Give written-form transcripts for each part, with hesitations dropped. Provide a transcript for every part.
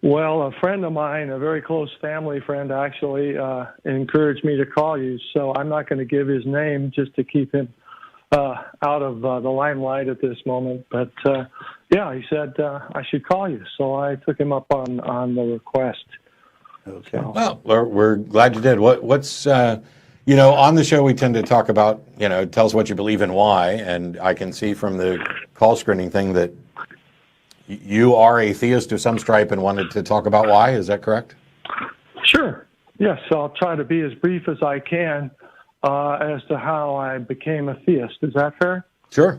Well, a friend of mine, a very close family friend, actually encouraged me to call you. So I'm not going to give his name just to keep him out of the limelight at this moment. But yeah, he said I should call you. So I took him up on the request. Okay. So. Well, we're glad you did. What's on the show we tend to talk about, tell us what you believe and why. And I can see from the call screening thing that you are atheist to some stripe and wanted to talk about why. Is that correct? Sure. Yes. So I'll try to be as brief as I can as to how I became a theist. Is that fair? Sure.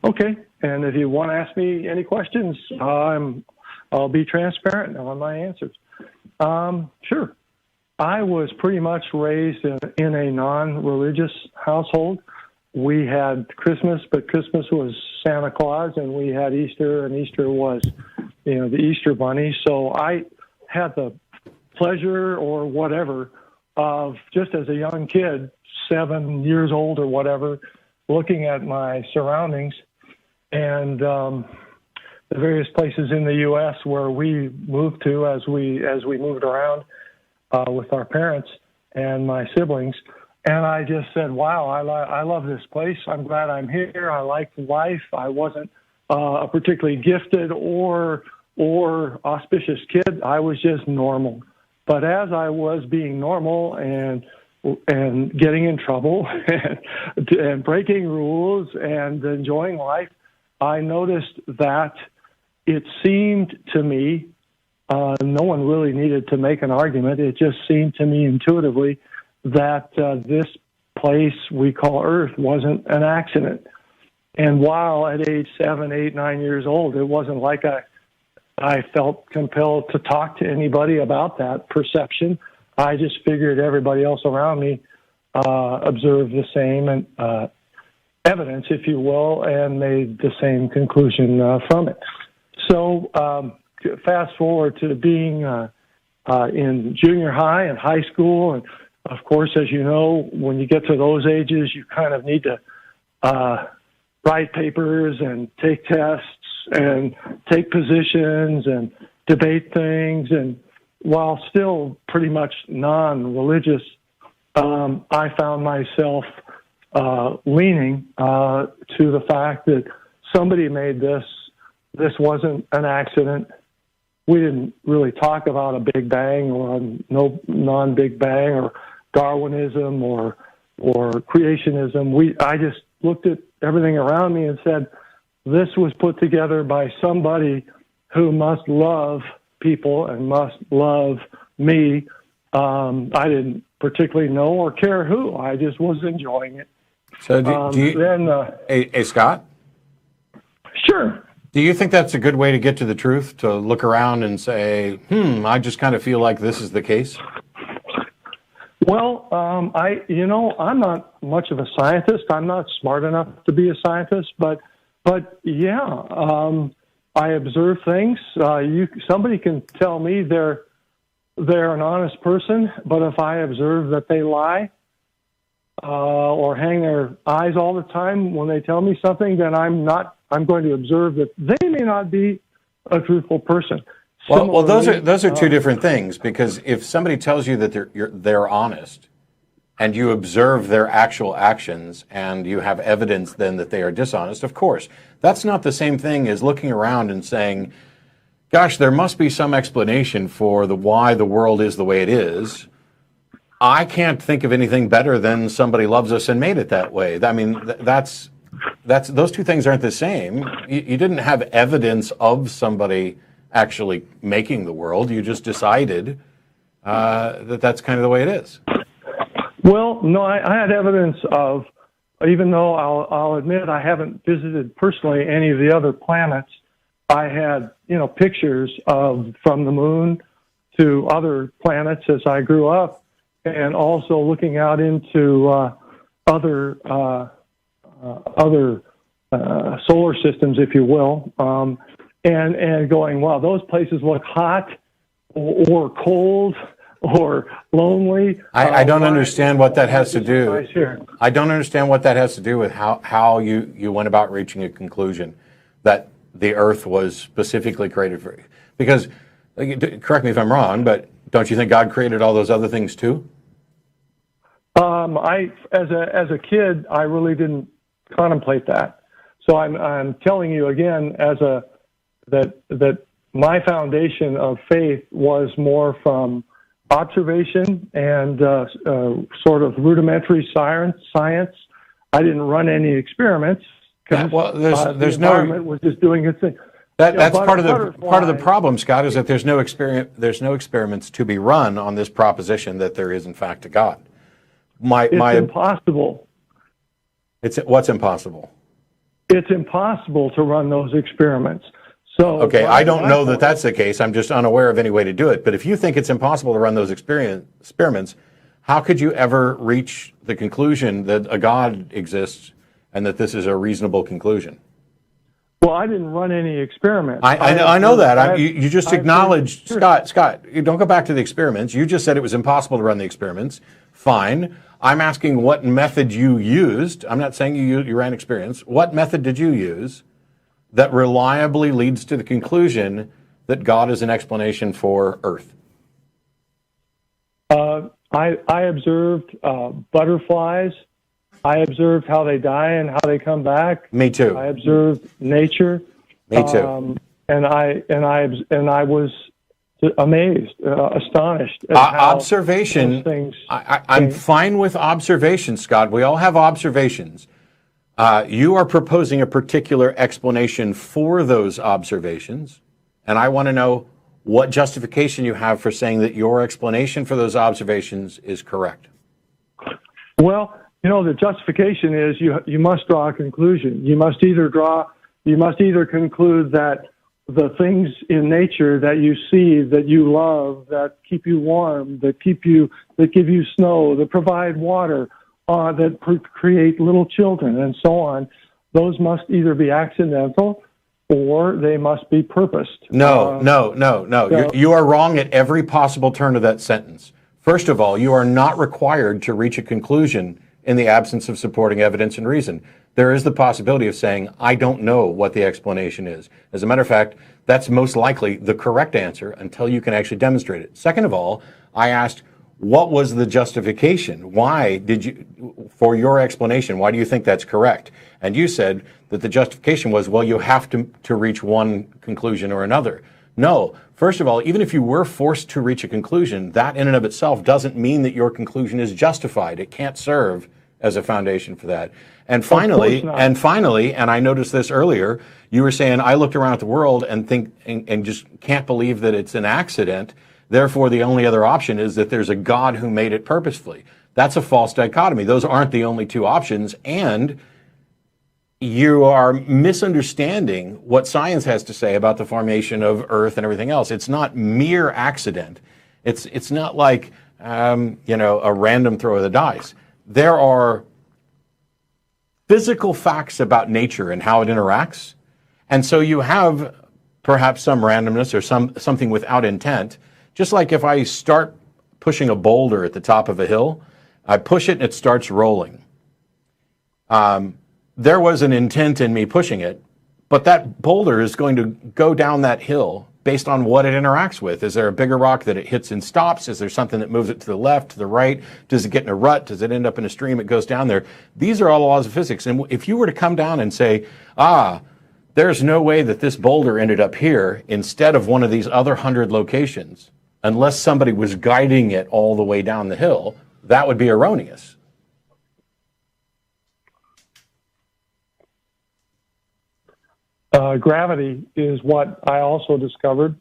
Okay. And if you want to ask me any questions, I'll be transparent on my answers. Sure. I was pretty much raised in a non-religious household. We had Christmas, but Christmas was Santa Claus, and we had Easter, and Easter was, the Easter Bunny. So I had the pleasure or whatever of just as a young kid, 7 years old or whatever, looking at my surroundings and the various places in the U.S. where we moved to as we moved around with our parents and my siblings. And I just said, wow, I love this place. I'm glad I'm here. I like life. I wasn't a particularly gifted or auspicious kid. I was just normal. But as I was being normal and getting in trouble and breaking rules and enjoying life, I noticed that it seemed to me, no one really needed to make an argument. It just seemed to me intuitively that this place we call Earth wasn't an accident. And while at age 7, 8, 9 years old, it wasn't like I felt compelled to talk to anybody about that perception. I just figured everybody else around me observed the same evidence, if you will, and made the same conclusion from it. So fast forward to being in junior high and high school, and of course, as you know, when you get to those ages, you kind of need to write papers and take tests and take positions and debate things. And while still pretty much non-religious, I found myself leaning to the fact that somebody made this. This wasn't an accident. We didn't really talk about a Big Bang or no non-Big Bang or Darwinism or creationism. I just looked at everything around me and said, this was put together by somebody who must love people and must love me. I didn't particularly know or care who. I just was enjoying it. So do you, hey, Scott? Sure. Do you think that's a good way to get to the truth, to look around and say, I just kind of feel like this is the case? Well, I'm not much of a scientist. I'm not smart enough to be a scientist, but yeah, I observe things. Somebody can tell me they're an honest person, but if I observe that they lie or hang their eyes all the time when they tell me something, then I'm going to observe that they may not be a truthful person. Well, those are two different things, because if somebody tells you that they're honest, and you observe their actual actions, and you have evidence then that they are dishonest, of course, that's not the same thing as looking around and saying, "Gosh, there must be some explanation for why the world is the way it is. I can't think of anything better than somebody loves us and made it that way." I mean, that's those two things aren't the same. You didn't have evidence of somebody actually making the world. You just decided that that's kind of the way it is. Well, no, I had evidence of, even though I'll admit I haven't visited personally any of the other planets, I had, pictures of from the moon to other planets as I grew up, and also looking out into other solar systems, if you will, and going, wow, those places look hot or cold or lonely. I don't understand what that has to do. I don't understand what that has to do with how you went about reaching a conclusion that the Earth was specifically created for. Because Correct me if I'm wrong, but don't you think God created all those other things too? As a kid, I really didn't contemplate that. So I'm telling you again, that my foundation of faith was more from observation and sort of rudimentary science. I didn't run any experiments. Yeah, well, there's the environment was just doing its thing. That's part of the problem, Scott, is that there's no experiments to be run on this proposition that there is in fact a God. It's impossible. What's impossible? It's impossible to run those experiments. So okay, I don't know that that's the case. I'm just unaware of any way to do it. But if you think it's impossible to run those experiments, how could you ever reach the conclusion that a God exists and that this is a reasonable conclusion? Well, I didn't run any experiments. I know that. You just acknowledged, Scott, you don't go back to the experiments. You just said it was impossible to run the experiments. Fine. I'm asking what method you used. I'm not saying you ran experiments. What method did you use that reliably leads to the conclusion that God is an explanation for Earth? I observed butterflies. I observed how they die and how they come back. Me too. I observed nature. Me too. And I was amazed, astonished at how observation. Things I'm fine with observation, Scott. We all have observations. You are proposing a particular explanation for those observations, and I want to know what justification you have for saying that your explanation for those observations is correct. Well, the justification is you must draw a conclusion. You must either conclude that the things in nature that you see, that you love, that keep you warm, that give you snow, that provide water, that create little children, and so on, those must either be accidental or they must be purposed. No. You are wrong at every possible turn of that sentence. First of all, you are not required to reach a conclusion in the absence of supporting evidence and reason. There is the possibility of saying, I don't know what the explanation is. As a matter of fact, that's most likely the correct answer until you can actually demonstrate it. Second of all, I asked, what was the justification? For your explanation, why do you think that's correct? And you said that the justification was, well, you have to reach one conclusion or another. No. First of all, even if you were forced to reach a conclusion, that in and of itself doesn't mean that your conclusion is justified. It can't serve as a foundation for that. And finally, and I noticed this earlier, you were saying, I looked around at the world and just can't believe that it's an accident. Therefore, the only other option is that there's a God who made it purposefully. That's a false dichotomy. Those aren't the only two options. And you are misunderstanding what science has to say about the formation of Earth and everything else. It's not mere accident. It's not like, a random throw of the dice. There are physical facts about nature and how it interacts. And so you have perhaps some randomness or something without intent. Just like if I start pushing a boulder at the top of a hill, I push it and it starts rolling. There was an intent in me pushing it, but that boulder is going to go down that hill based on what it interacts with. Is there a bigger rock that it hits and stops? Is there something that moves it to the left, to the right? Does it get in a rut? Does it end up in a stream? It goes down there. These are all laws of physics. And if you were to come down and say, there's no way that this boulder ended up here instead of one of these other 100 locations, unless somebody was guiding it all the way down the hill, that would be erroneous. Gravity is what I also discovered.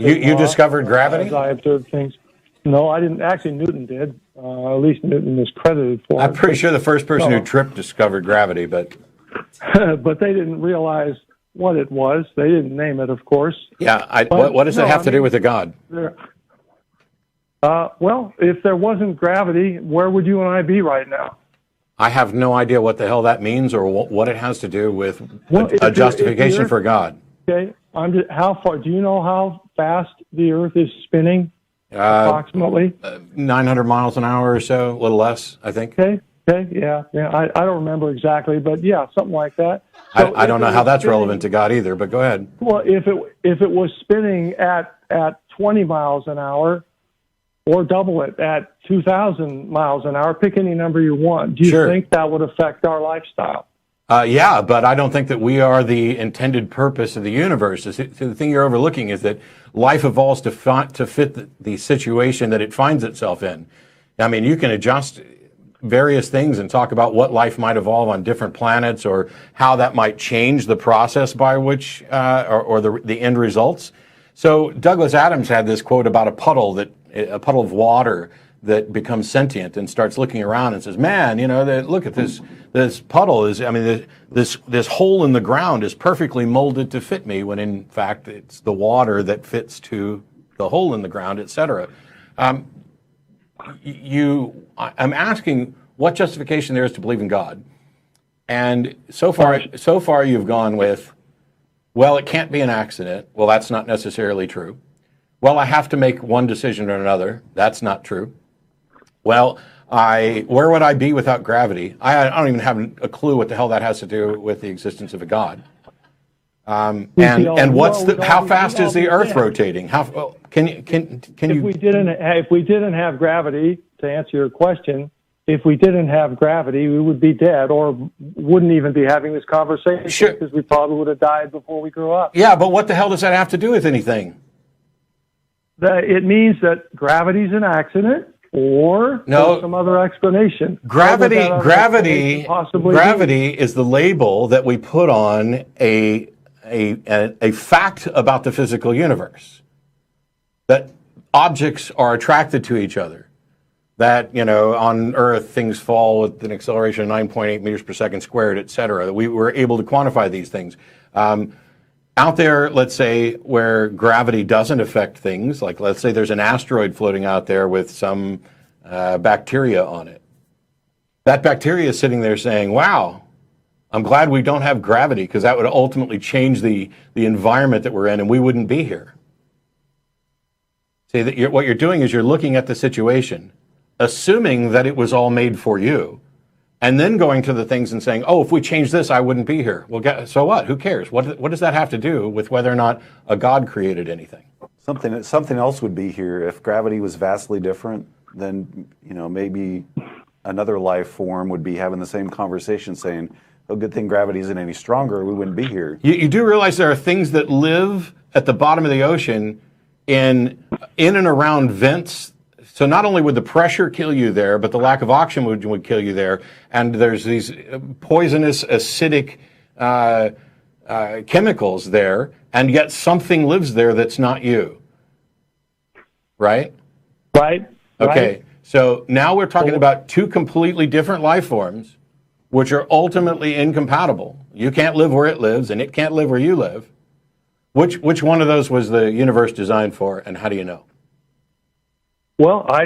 You discovered gravity? As I observed things. No, I didn't. Actually, Newton did. At least Newton is credited for it. I'm pretty sure the first person who tripped discovered gravity, but... but they didn't realize what it was. They didn't name it, of course. Yeah, what does that have to do with a God? Well, if there wasn't gravity, where would you and I be right now? I have no idea what the hell that means or what it has to do with a justification for God. Okay, how far? Do you know how fast the Earth is spinning? Approximately 900 miles an hour or so, a little less, I think. Okay, yeah. I don't remember exactly, but yeah, something like that. So I don't know how that's relevant to God either, but go ahead. Well, if it was spinning at 20 miles an hour, or double it at 2,000 miles an hour. Pick any number you want. Do you Sure. think that would affect our lifestyle? Yeah, but I don't think that we are the intended purpose of the universe. The thing you're overlooking is that life evolves to fit the situation that it finds itself in. I mean, you can adjust various things and talk about what life might evolve on different planets or how that might change the process by which, or the end results. So Douglas Adams had this quote about a puddle of water that becomes sentient and starts looking around and says, "Man, look at this puddle this hole in the ground is perfectly molded to fit me," when in fact it's the water that fits to the hole in the ground, etc. I'm asking what justification there is to believe in God, and so far you've gone with, well, it can't be an accident. Well, that's not necessarily true. Well, I have to make one decision or another. That's not true. Well, where would I be without gravity? I don't even have a clue what the hell that has to do with the existence of a God. And how fast is the Earth rotating? Can you? If we didn't have gravity, to answer your question, if we didn't have gravity, we would be dead, or wouldn't even be having this conversation, because we probably would have died before we grew up. Yeah, but what the hell does that have to do with anything? It means that gravity's an accident, or some other explanation. Gravity is the label that we put on a fact about the physical universe. That objects are attracted to each other. That, on Earth things fall with an acceleration of 9.8 meters per second squared, et cetera. That we were able to quantify these things. Out there, let's say, where gravity doesn't affect things, like let's say there's an asteroid floating out there with some bacteria on it. That bacteria is sitting there saying, wow, I'm glad we don't have gravity, because that would ultimately change the environment that we're in and we wouldn't be here. See, what you're doing is you're looking at the situation, assuming that it was all made for you, and then going to the things and saying, oh, if we change this, I wouldn't be here. Well, so what? Who cares? What does that have to do with whether or not a God created anything? Something else would be here. If gravity was vastly different, then maybe another life form would be having the same conversation, saying, oh, good thing gravity isn't any stronger, we wouldn't be here. You do realize there are things that live at the bottom of the ocean in and around vents. So not only would the pressure kill you there, but the lack of oxygen would kill you there. And there's these poisonous, acidic chemicals there, and yet something lives there that's not you. Right? Right. Okay. Right. So now we're talking about two completely different life forms, which are ultimately incompatible. You can't live where it lives, and it can't live where you live. Which one of those was the universe designed for, and how do you know? Well, I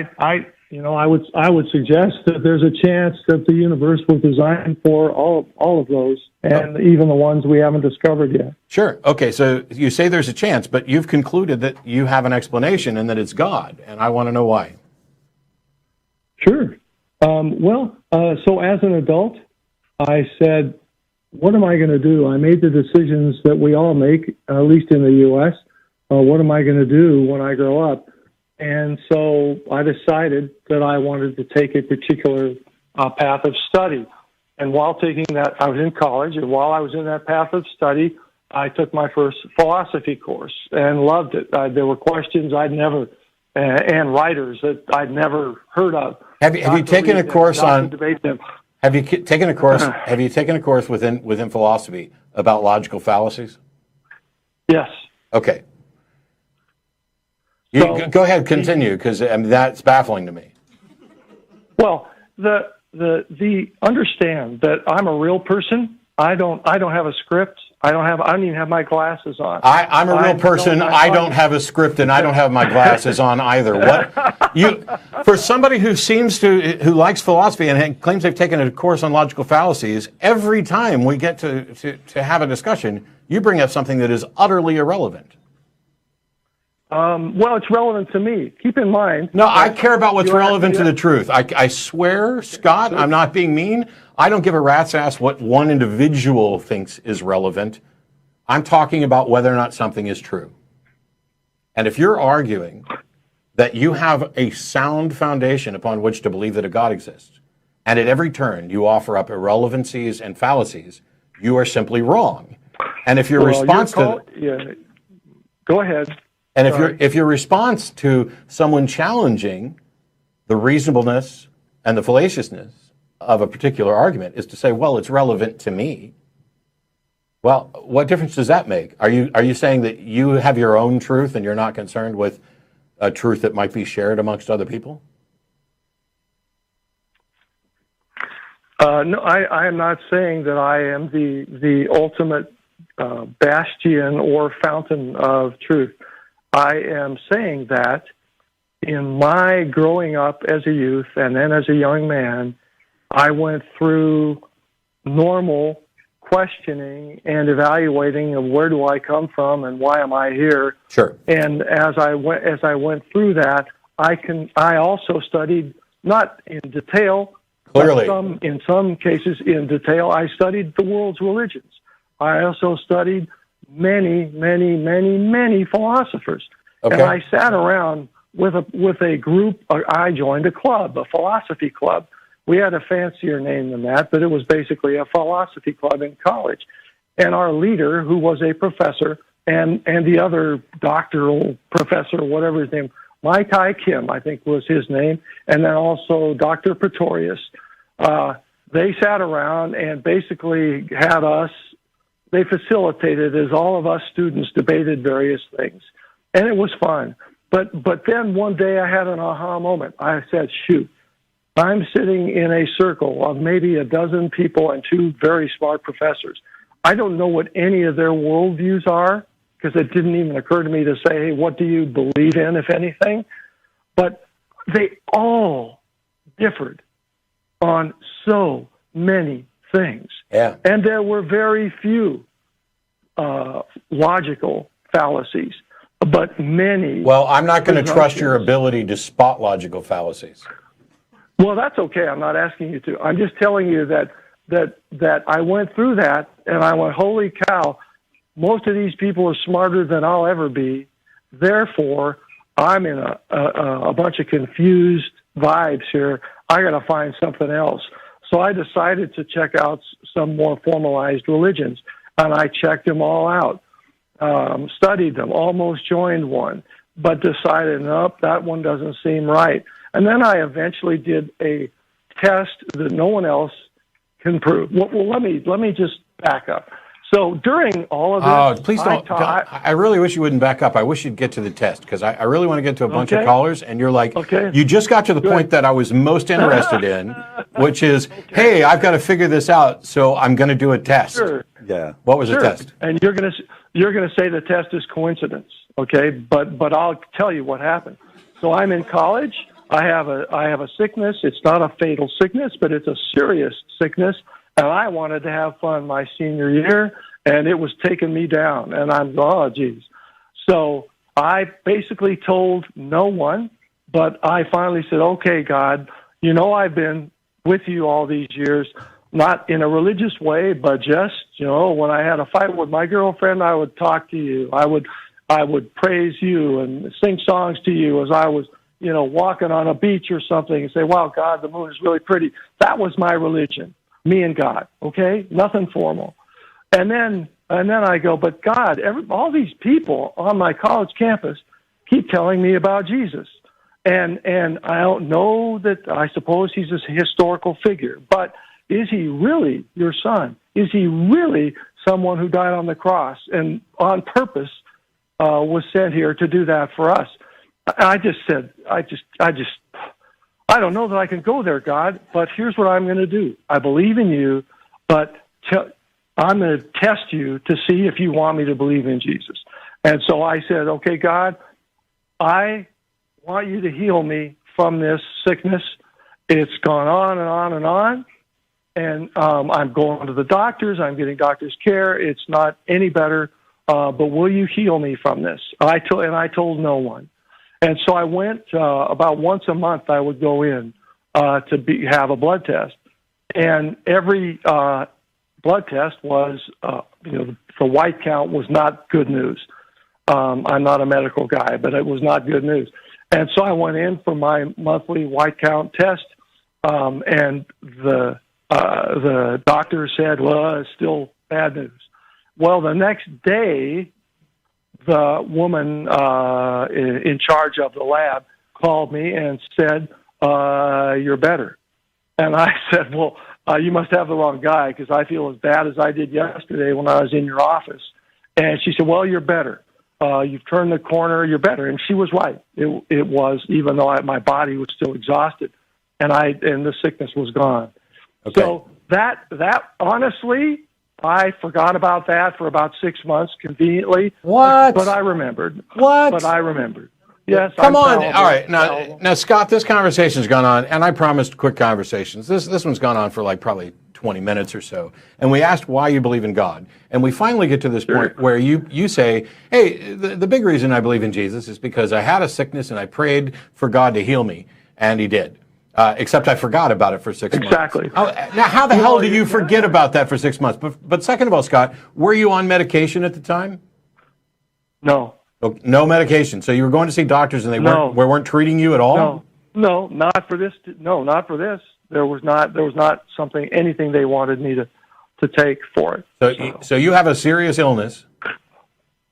would suggest that there's a chance that the universe was designed for all of those, and even the ones we haven't discovered yet. Sure. Okay, so you say there's a chance, but you've concluded that you have an explanation and that it's God, and I want to know why. Sure. So as an adult, I said, what am I going to do? I made the decisions that we all make, at least in the U.S. What am I going to do when I grow up? And so I decided that I wanted to take a particular path of study. And while taking that, I was in college, and while I was in that path of study, I took my first philosophy course and loved it. There were questions I'd never, and writers that I'd never heard of. Have you taken a course on? Debate them. Have you taken a course? Have you taken a course within philosophy about logical fallacies? Yes. Okay. Go ahead, continue, because that's baffling to me. Well, the understand that I'm a real person. I don't have a script. I don't even have my glasses on. I'm a real person. I don't have a script, and I don't have my glasses on either. For somebody who likes philosophy and claims they've taken a course on logical fallacies, every time we get to have a discussion, you bring up something that is utterly irrelevant. Well, it's relevant to me. Keep in mind. No, I care about what's relevant to the truth. I swear, Scott, I'm not being mean. I don't give a rat's ass what one individual thinks is relevant. I'm talking about whether or not something is true. And if you're arguing that you have a sound foundation upon which to believe that a God exists, and at every turn you offer up irrelevancies and fallacies, you are simply wrong. And if your response go ahead. And if your response to someone challenging the reasonableness and the fallaciousness of a particular argument is to say, well, it's relevant to me, well, what difference does that make? Are you saying that you have your own truth and you're not concerned with a truth that might be shared amongst other people? No, I am not saying that I am the ultimate bastion or fountain of truth. I am saying that in my growing up as a youth and then as a young man, I went through normal questioning and evaluating of where do I come from and why am I here. Sure. And as I went through that, I also studied, not in detail, clearly, but in some cases in detail, I studied the world's religions. I also studied many philosophers. Okay. And I sat around with a group. I joined a club, a philosophy club. We had a fancier name than that, but it was basically a philosophy club in college. And our leader, who was a professor, and the other doctoral professor, whatever his name, Mai Tai Kim, I think was his name, and then also Dr. Pretorius, they sat around and basically had us, they facilitated as all of us students debated various things. And it was fun. But then one day I had an aha moment. I said, shoot, I'm sitting in a circle of maybe a dozen people and two very smart professors. I don't know what any of their worldviews are, because it didn't even occur to me to say, hey, what do you believe in, if anything? But they all differed on so many things. Yeah. And there were very few logical fallacies, but many. Well, I'm not going to trust your ability to spot logical fallacies. Well, that's okay. I'm not asking you to. I'm just telling you that I went through that, and I went, holy cow, most of these people are smarter than I'll ever be. Therefore, I'm in a bunch of confused vibes here. I got to find something else. So I decided to check out some more formalized religions, and I checked them all out, studied them, almost joined one, but decided, nope, that one doesn't seem right. And then I eventually did a test that no one else can prove. Well, let me just back up. So during all of this, please don't. I really wish you wouldn't back up. I wish you'd get to the test, because I really want to get to a bunch of callers, and you're like, you just got to the point that I was most interested in, which is, hey, I've got to figure this out, so I'm going to do a test. Sure. Yeah. What was the test? And you're going to say the test is coincidence, okay? But I'll tell you what happened. So I'm in college. I have a sickness. It's not a fatal sickness, but it's a serious sickness. And I wanted to have fun my senior year, and it was taking me down. And I'm, oh, geez. So I basically told no one, but I finally said, okay, God, you know I've been with you all these years, not in a religious way, but just, you know, when I had a fight with my girlfriend, I would talk to you. I would praise you and sing songs to you as I was, you know, walking on a beach or something and say, wow, God, the moon is really pretty. That was my religion. Me and God, okay? Nothing formal. And then I go, but God, all these people on my college campus keep telling me about Jesus. And I don't know that, I suppose he's a historical figure, but is he really your son? Is he really someone who died on the cross and on purpose was sent here to do that for us? I just said, I don't know that I can go there, God, but here's what I'm going to do. I believe in you, but I'm going to test you to see if you want me to believe in Jesus. And so I said, okay, God, I want you to heal me from this sickness. It's gone on and on and on. And I'm going to the doctors. I'm getting doctor's care. It's not any better, but will you heal me from this? I told no one. And so I went about once a month. I would go in to have a blood test, and every blood test was, the white count was not good news. I'm not a medical guy, but it was not good news. And so I went in for my monthly white count test, and the doctor said, well, it's still bad news. Well, the next day, the woman in charge of the lab called me and said, you're better. And I said, well, you must have the wrong guy, because I feel as bad as I did yesterday when I was in your office. And she said, well, you're better. You've turned the corner, you're better. And she was right. It was, even though my body was still exhausted, and the sickness was gone. Okay. So that honestly, I forgot about that for about 6 months, conveniently. What? But I remembered. What? But I remembered. Yes. Come on. fallible. All right. Now, Scott, this conversation's gone on, and I promised quick conversations. This one's gone on for like probably 20 minutes or so. And we asked why you believe in God. And we finally get to this point where you say, hey, the big reason I believe in Jesus is because I had a sickness and I prayed for God to heal me, and he did. Except I forgot about it for 6 months. Exactly. Now, how the hell do you forget about that for 6 months? But second of all, Scott, were you on medication at the time? No. No medication. So you were going to see doctors and they weren't treating you at all? No, not for this. No, not for this. There was not anything they wanted me to take for it. So you have a serious illness,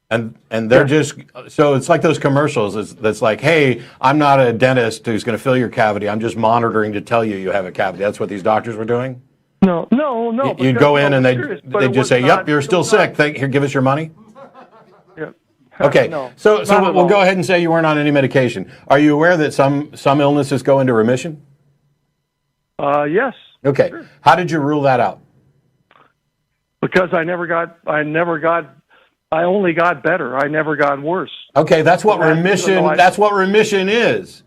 and they're so it's like those commercials. That's like, hey, I'm not a dentist who's going to fill your cavity. I'm just monitoring to tell you have a cavity. That's what these doctors were doing? No. You'd go in and they just say, yep, you're still sick. Here, give us your money. Yeah. Okay, No, so we'll go ahead and say you weren't on any medication. Are you aware that some illnesses go into remission? Yes. Okay. Sure. How did you rule that out? Because I only got better. I never got worse. Okay, that's what remission. That's what remission is.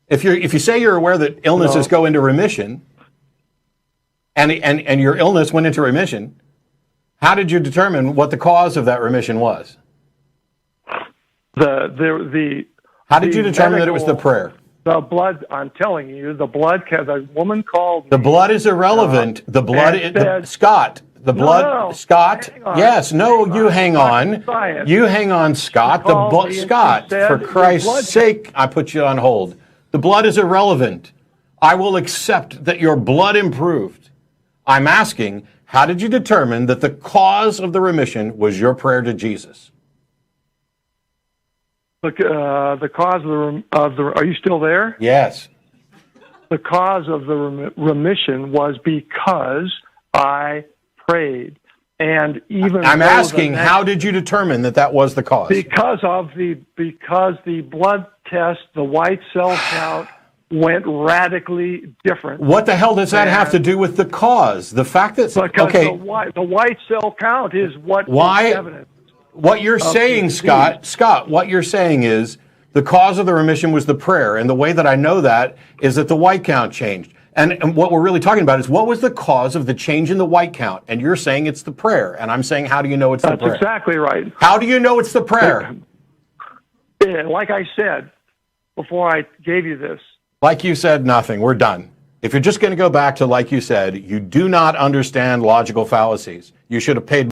If you say you're aware that illnesses go into remission, and your illness went into remission, how did you determine what the cause of that remission was? How did you determine that it was the prayer? The blood. I'm telling you, the blood. The woman called me. The blood is irrelevant. The blood, Scott. The blood, Scott. Yes, no, you hang on. You hang on, Scott. The blood, Scott. For Christ's sake, I put you on hold. The blood is irrelevant. I will accept that your blood improved. I'm asking, how did you determine that the cause of the remission was your prayer to Jesus? The cause of the. Are you still there? Yes. The cause of the remission was because I prayed, and even I'm asking, how did you determine that was the cause? Because the blood test, the white cell count went radically different. What the hell does that have to do with the cause? The fact that the white cell count is what is evidence. What you're saying, Scott, what you're saying is the cause of the remission was the prayer. And the way that I know that is that the white count changed. And what we're really talking about is what was the cause of the change in the white count? And you're saying it's the prayer. And I'm saying, how do you know it's the prayer? That's exactly right. How do you know it's the prayer? Like I said before I gave you this. Like you said, nothing. We're done. If you're just going to go back to like you said, you do not understand logical fallacies. You should have paid